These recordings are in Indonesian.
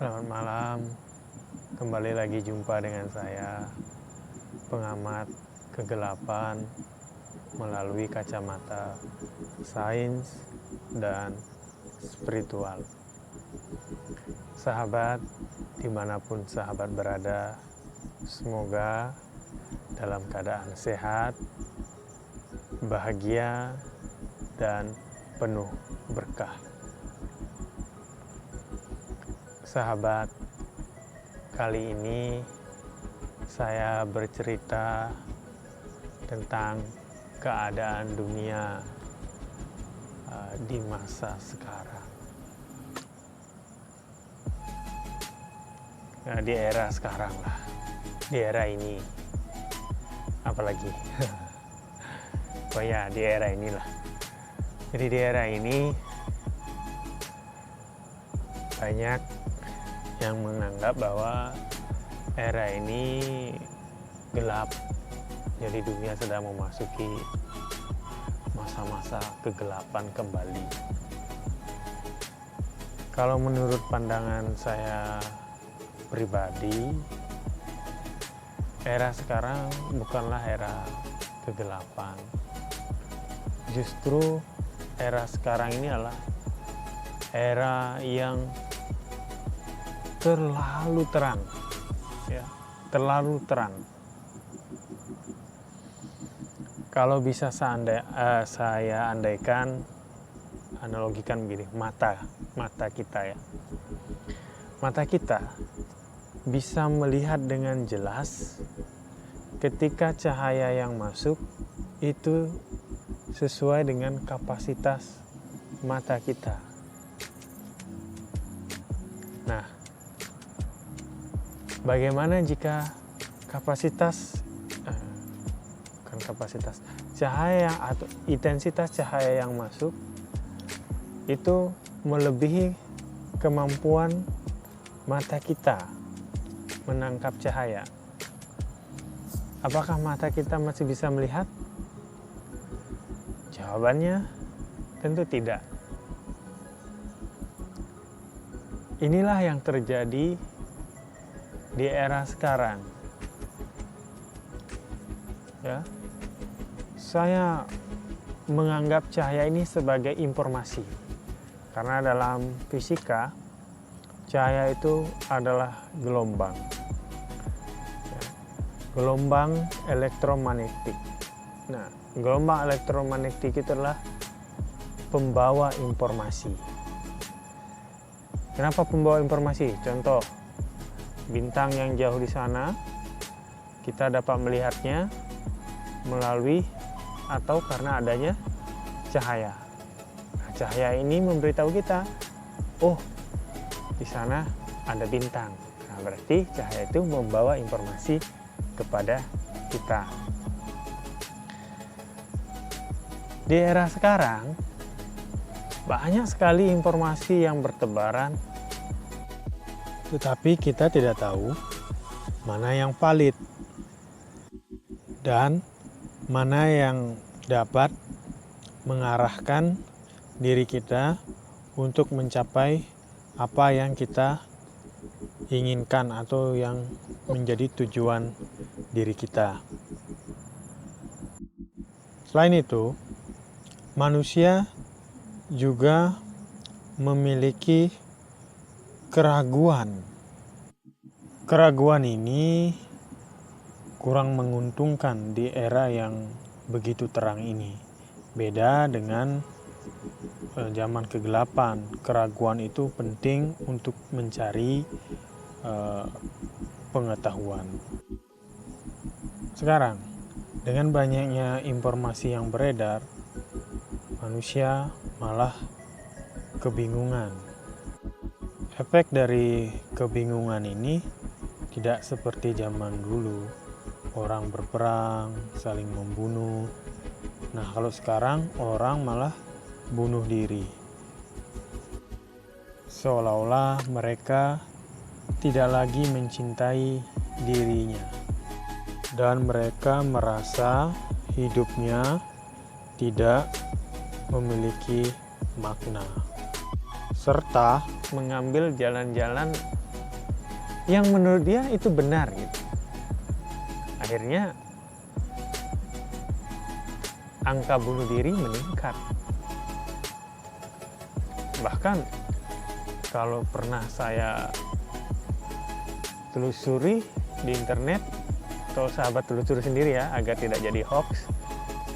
Selamat malam, kembali lagi jumpa dengan saya, pengamat kegelapan melalui kacamata sains dan spiritual. Sahabat, dimanapun sahabat berada, semoga dalam keadaan sehat, bahagia, dan penuh berkah. Sahabat, kali ini saya bercerita tentang keadaan dunia di masa sekarang. Nah, di era sekarang lah, di era ini, apalagi, oh ya, di era inilah. Jadi di era ini banyak yang menganggap bahwa era ini gelap, jadi dunia sedang memasuki masa-masa kegelapan kembali. Kalau menurut pandangan saya pribadi, era sekarang bukanlah era kegelapan. Justru era sekarang ini adalah era yang terlalu terang, ya, terlalu terang. Kalau bisa saya andaikan, analogikan begini, mata kita ya. Mata kita bisa melihat dengan jelas ketika cahaya yang masuk itu sesuai dengan kapasitas mata kita. Nah, bagaimana jika cahaya atau intensitas cahaya yang masuk itu melebihi kemampuan mata kita menangkap cahaya? Apakah mata kita masih bisa melihat? Jawabannya tentu tidak. Inilah yang terjadi di era sekarang. Ya. Saya menganggap cahaya ini sebagai informasi. Karena dalam fisika, cahaya itu adalah gelombang. Ya. Gelombang elektromagnetik. Nah, gelombang elektromagnetik itu adalah pembawa informasi. Kenapa pembawa informasi? Contoh, bintang yang jauh di sana, kita dapat melihatnya melalui atau karena adanya cahaya. Nah, cahaya ini memberitahu kita, oh, di sana ada bintang. Nah, berarti cahaya itu membawa informasi kepada kita. Di era sekarang, banyak sekali informasi yang bertebaran, tetapi kita tidak tahu mana yang valid dan mana yang dapat mengarahkan diri kita untuk mencapai apa yang kita inginkan atau yang menjadi tujuan diri kita. Selain itu, manusia juga memiliki keraguan. Keraguan ini kurang menguntungkan di era yang begitu terang ini. Beda dengan zaman kegelapan. Keraguan itu penting untuk mencari pengetahuan. Sekarang, dengan banyaknya informasi yang beredar, manusia malah kebingungan. Efek dari kebingungan ini tidak seperti zaman dulu, orang berperang, saling membunuh. Nah, kalau sekarang orang malah bunuh diri. Seolah-olah mereka tidak lagi mencintai dirinya. Dan mereka merasa hidupnya tidak memiliki makna. Serta mengambil jalan-jalan yang menurut dia itu benar gitu. Akhirnya angka bunuh diri meningkat. Bahkan kalau pernah saya telusuri di internet, atau sahabat telusuri sendiri ya agar tidak jadi hoax,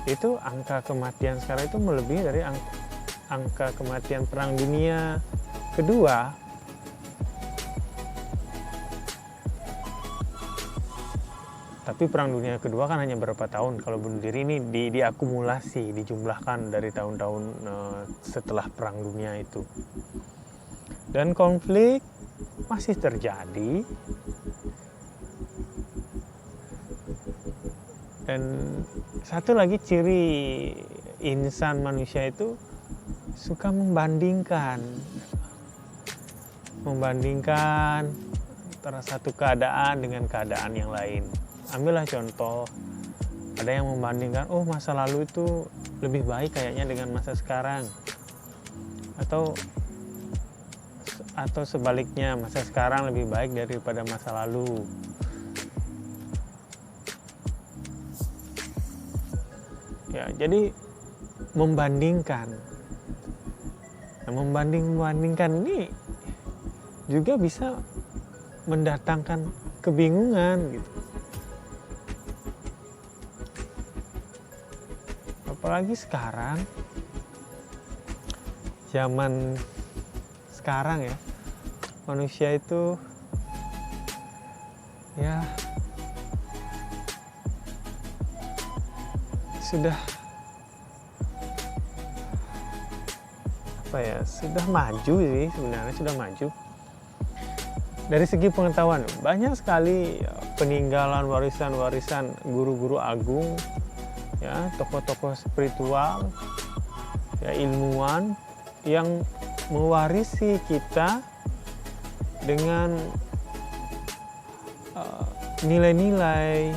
itu angka kematian sekarang itu melebihi dari angka kematian Perang Dunia Kedua. Tapi Perang Dunia Kedua kan hanya berapa tahun, kalau bunuh diri ini diakumulasi, dijumlahkan dari tahun-tahun setelah Perang Dunia itu. Dan konflik masih terjadi. Dan satu lagi ciri insan manusia itu suka membandingkan antara satu keadaan dengan keadaan yang lain. Ambillah contoh, ada yang membandingkan, oh masa lalu itu lebih baik kayaknya dengan masa sekarang, atau sebaliknya, masa sekarang lebih baik daripada masa lalu. Ya, jadi membandingkan. Nah, membandingkan ini juga bisa mendatangkan kebingungan gitu. Apalagi sekarang, zaman sekarang ya, manusia itu ya sudah sudah maju sih, sebenarnya sudah maju dari segi pengetahuan. Banyak sekali peninggalan warisan guru-guru agung ya, tokoh-tokoh spiritual ya, ilmuwan yang mewarisi kita dengan nilai-nilai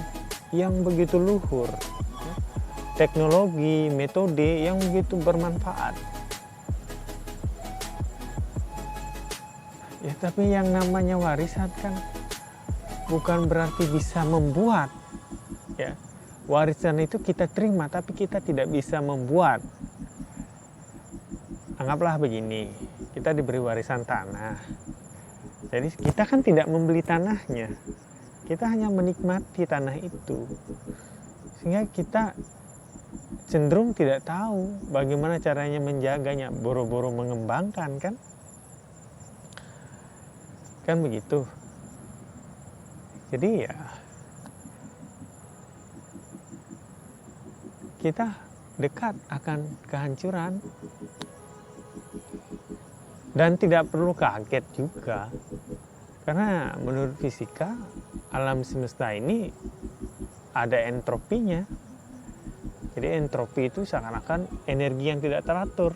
yang begitu luhur, teknologi, metode yang begitu bermanfaat. Ya, tapi yang namanya warisan kan bukan berarti bisa membuat. Ya, warisan itu kita terima, tapi kita tidak bisa membuat. Anggaplah begini, kita diberi warisan tanah. Jadi kita kan tidak membeli tanahnya, kita hanya menikmati tanah itu. Sehingga kita cenderung tidak tahu bagaimana caranya menjaganya, boro-boro mengembangkan kan begitu. Jadi ya kita dekat akan kehancuran dan tidak perlu kaget juga, karena menurut fisika alam semesta ini ada entropinya. Jadi entropi itu seakan-akan energi yang tidak teratur.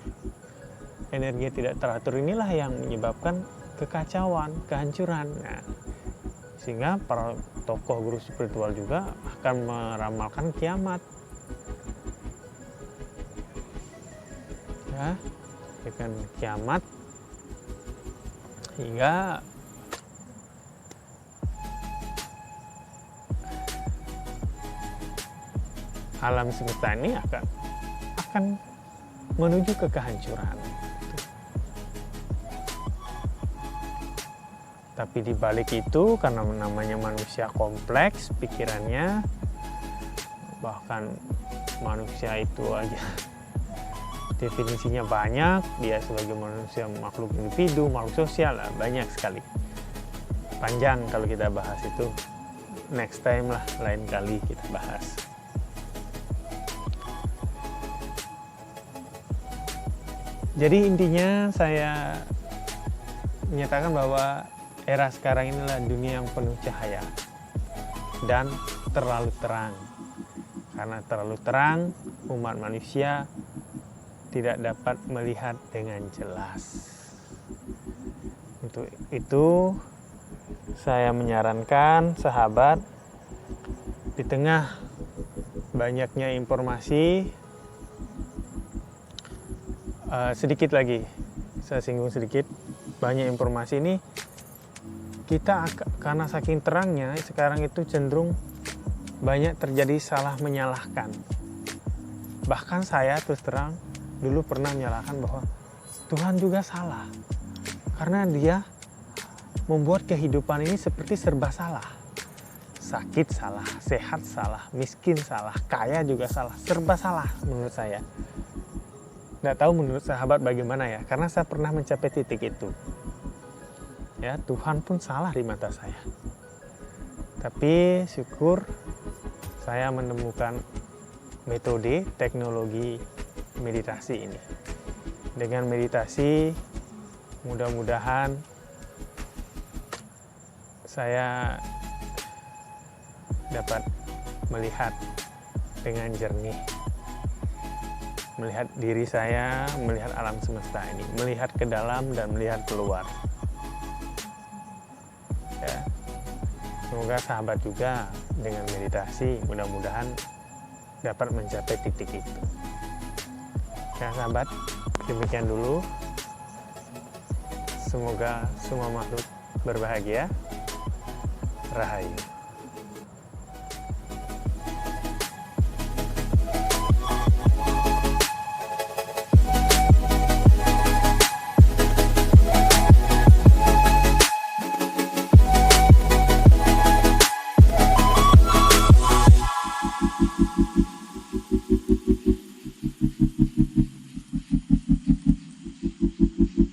Energi yang tidak teratur inilah yang menyebabkan kekacauan, kehancuran. Nah, sehingga para tokoh guru spiritual juga akan meramalkan kiamat. Ya, dengan kiamat hingga alam semesta ini akan menuju ke kehancuran. Tapi di balik itu, karena namanya manusia kompleks pikirannya, bahkan manusia itu aja definisinya banyak, dia sebagai manusia makhluk individu, makhluk sosial, banyak sekali. Panjang kalau kita bahas itu, next time lah, lain kali kita bahas. Jadi intinya saya menyatakan bahwa era sekarang inilah dunia yang penuh cahaya dan terlalu terang. Karena terlalu terang, umat manusia tidak dapat melihat dengan jelas. Untuk itu saya menyarankan sahabat, di tengah banyaknya informasi, sedikit lagi saya singgung sedikit, banyak informasi ini karena saking terangnya sekarang itu cenderung banyak terjadi salah menyalahkan. Bahkan saya terus terang dulu pernah menyalahkan bahwa Tuhan juga salah, karena dia membuat kehidupan ini seperti serba salah. Sakit salah, sehat salah, miskin salah, kaya juga salah, serba salah menurut saya. Nggak tahu menurut sahabat bagaimana ya, karena saya pernah mencapai titik itu. Ya, Tuhan pun salah di mata saya. Tapi syukur saya menemukan metode teknologi meditasi ini. Dengan meditasi mudah-mudahan saya dapat melihat dengan jernih, melihat diri saya, melihat alam semesta ini, melihat ke dalam dan melihat keluar. Ya. Semoga sahabat juga dengan meditasi mudah-mudahan dapat mencapai titik itu. Ya sahabat, demikian dulu. Semoga semua makhluk berbahagia. Rahayu.